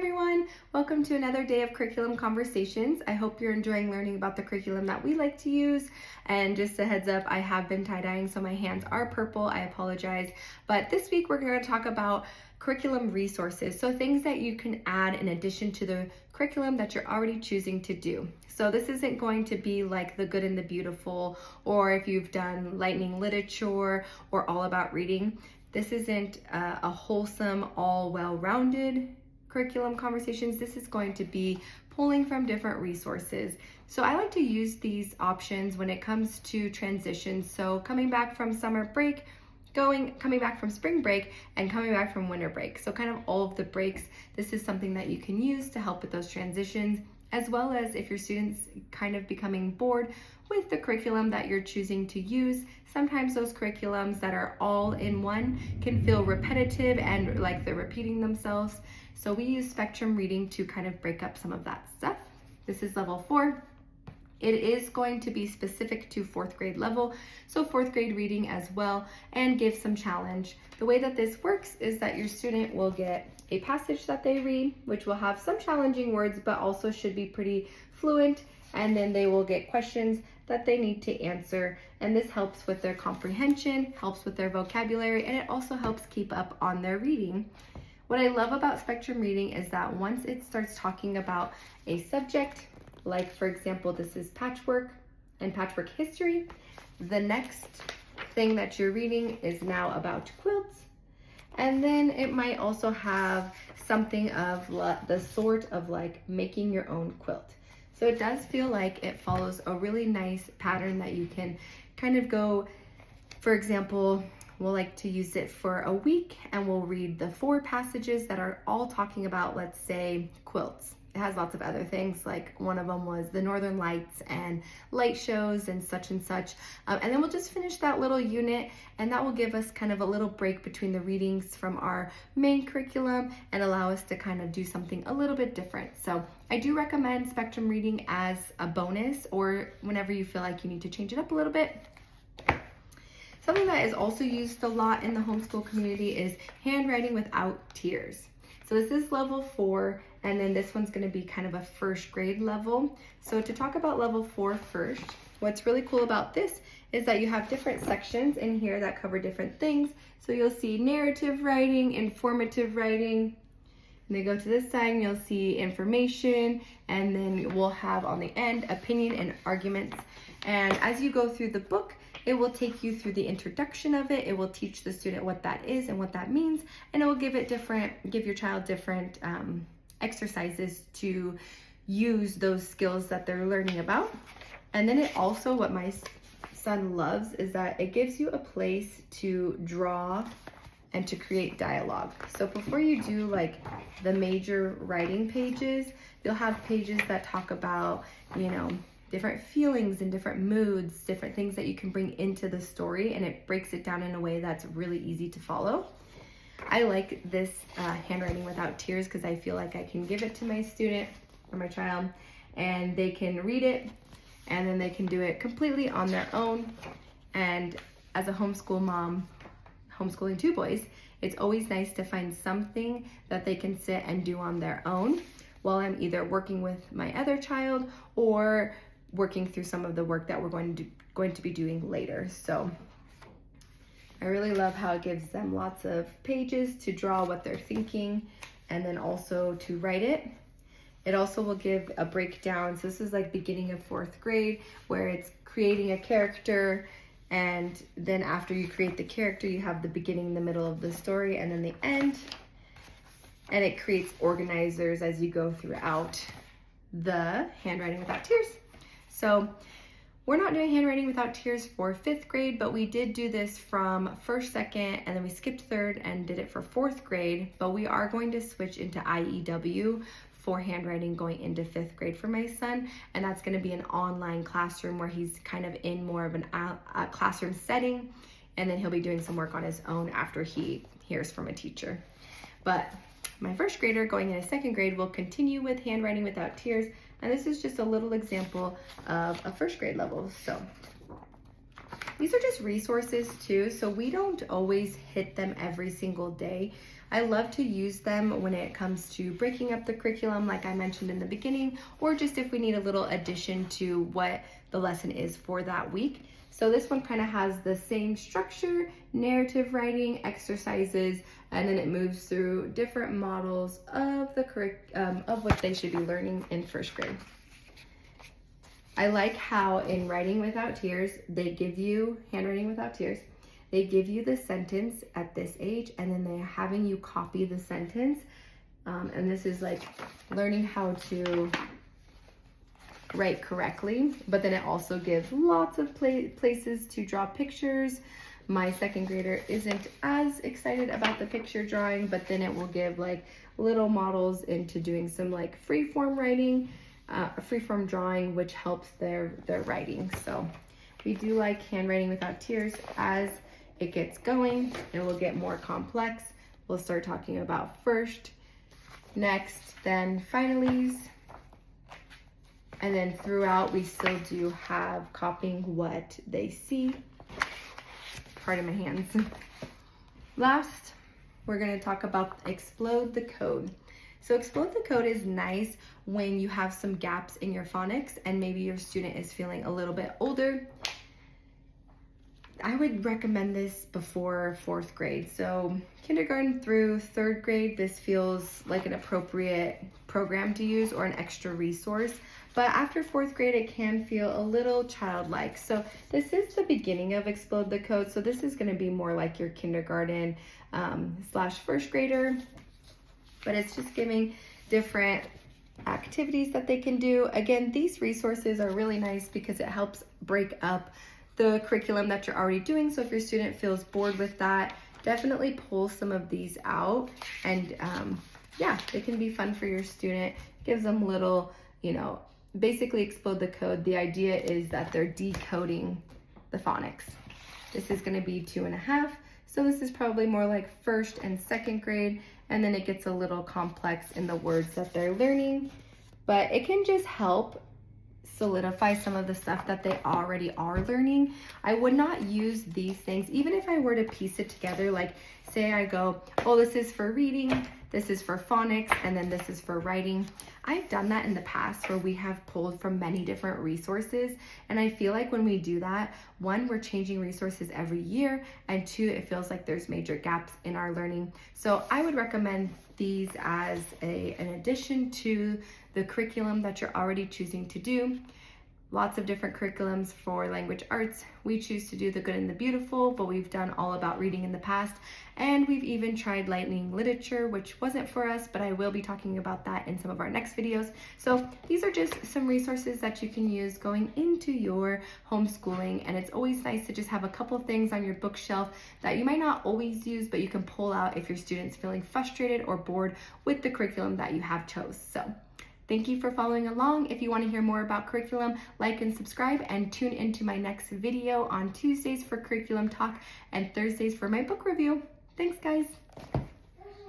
everyone, welcome to another day of Curriculum Conversations. I hope you're enjoying learning about the curriculum that we like to use. And just a heads up, I have been tie-dyeing, so my hands are purple. I apologize. But this week we're going to talk about curriculum resources, so things that you can add in addition to the curriculum that you're already choosing to do. So this isn't going to be like The Good and the Beautiful, or if you've done Lightning Literature or All About Reading. This isn't a wholesome, all well-rounded curriculum conversations. This is going to be pulling from different resources. So I like to use these options when it comes to transitions. So coming back from summer break, coming back from spring break, and coming back from winter break. So kind of all of the breaks, this is something that you can use to help with those transitions, as well as if your students kind of becoming bored with the curriculum that you're choosing to use. Sometimes those curriculums that are all in one can feel repetitive and like they're repeating themselves. So we use spectrum reading to kind of break up some of that stuff. This is level 4. It is going to be specific to 4th grade level, so 4th grade reading as well, and give some challenge. The way that this works is that your student will get a passage that they read, which will have some challenging words, but also should be pretty fluent, and then they will get questions that they need to answer, and this helps with their comprehension, helps with their vocabulary, and it also helps keep up on their reading. What I love about spectrum reading is that once it starts talking about a subject, like for example, this is patchwork and patchwork history, the next thing that you're reading is now about quilts. And then it might also have something of the sort of like making your own quilt. So it does feel like it follows a really nice pattern that you can kind of go, for example, we'll like to use it for a week and we'll read the 4 passages that are all talking about, let's say, quilts. It has lots of other things, like one of them was the Northern Lights and light shows and such. And then we'll just finish that little unit, and that will give us kind of a little break between the readings from our main curriculum and allow us to kind of do something a little bit different. So I do recommend spectrum reading as a bonus, or whenever you feel like you need to change it up a little bit. Something that is also used a lot in the homeschool community is handwriting without tears. So this is level 4, and then this one's going to be kind of a 1st grade level. So to talk about level 4 first, what's really cool about this is that you have different sections in here that cover different things. So you'll see narrative writing, informative writing, and then go to this side and you'll see information, and then we'll have on the end opinion and arguments. And as you go through the book, it will take you through the introduction of it. It will teach the student what that is and what that means, and it will give your child different exercises to use those skills that they're learning about. And then it also, what my son loves, is that it gives you a place to draw and to create dialogue. So before you do like the major writing pages, you'll have pages that talk about, different feelings and different moods, different things that you can bring into the story, and it breaks it down in a way that's really easy to follow. I like this handwriting without tears because I feel like I can give it to my student or my child, and they can read it, and then they can do it completely on their own. And as a homeschool mom, homeschooling 2 boys, it's always nice to find something that they can sit and do on their own while I'm either working with my other child or working through some of the work that we're going to be doing later. So I really love how it gives them lots of pages to draw what they're thinking, and then also to write it. It also will give a breakdown. So this is like beginning of 4th grade, where it's creating a character, and then after you create the character, you have the beginning, the middle of the story, and then the end. And it creates organizers as you go throughout the handwriting without tears. So we're not doing handwriting without tears for 5th grade, but we did do this from 1st, 2nd, and then we skipped 3rd and did it for 4th grade. But we are going to switch into IEW for handwriting going into 5th grade for my son, and that's going to be an online classroom where he's kind of in more of a classroom setting, and then he'll be doing some work on his own after he hears from a teacher. But my 1st grader going into 2nd grade will continue with handwriting without tears, and this is just a little example of a 1st grade level. So these are just resources too, so we don't always hit them every single day. I love to use them when it comes to breaking up the curriculum, like I mentioned in the beginning, or just if we need a little addition to what the lesson is for that week. So this one kind of has the same structure, narrative writing, exercises, and then it moves through different models of the of what they should be learning in first grade. I like how in Writing Without Tears, they give you, Handwriting Without Tears, they give you the sentence at this age, and then they're having you copy the sentence. And this is like learning how to write correctly, but then it also gives lots of places to draw pictures. My second grader isn't as excited about the picture drawing, but then it will give like little models into doing some like free-form writing, free-form drawing, which helps their writing. So we do like Handwriting Without Tears. As it gets going, it will get more complex. We'll start talking about first, next, then finalies. And then throughout, we still do have copying what they see. Pardon my hands. Last, we're gonna talk about Explode the Code. So Explode the Code is nice when you have some gaps in your phonics and maybe your student is feeling a little bit older. I would recommend this before 4th grade. So kindergarten through 3rd grade, this feels like an appropriate program to use or an extra resource. But after 4th grade, it can feel a little childlike. So this is the beginning of Explode the Code. So this is gonna be more like your kindergarten slash first grader, but it's just giving different activities that they can do. Again, these resources are really nice because it helps break up the curriculum that you're already doing. So if your student feels bored with that, definitely pull some of these out. And yeah, it can be fun for your student. Gives them little, you know, basically Explode the Code. The idea is that they're decoding the phonics. This is gonna be 2.5. So this is probably more like 1st and 2nd grade. And then it gets a little complex in the words that they're learning. But it can just help solidify some of the stuff that they already are learning. I would not use these things, even if I were to piece it together, like say I go, oh, this is for reading, this is for phonics, and then this is for writing. I've done that in the past where we have pulled from many different resources. And I feel like when we do that, 1, we're changing resources every year, and 2, it feels like there's major gaps in our learning. So I would recommend these as an addition to the curriculum that you're already choosing to do. Lots of different curriculums for language arts. We choose to do the good and the beautiful, but we've done all about reading in the past. And we've even tried lightning literature, which wasn't for us, but I will be talking about that in some of our next videos. So these are just some resources that you can use going into your homeschooling. And it's always nice to just have a couple things on your bookshelf that you might not always use, but you can pull out if your student's feeling frustrated or bored with the curriculum that you have chose. So thank you for following along. If you want to hear more about curriculum, like and subscribe, and tune into my next video on Tuesdays for curriculum talk and Thursdays for my book review. Thanks, guys.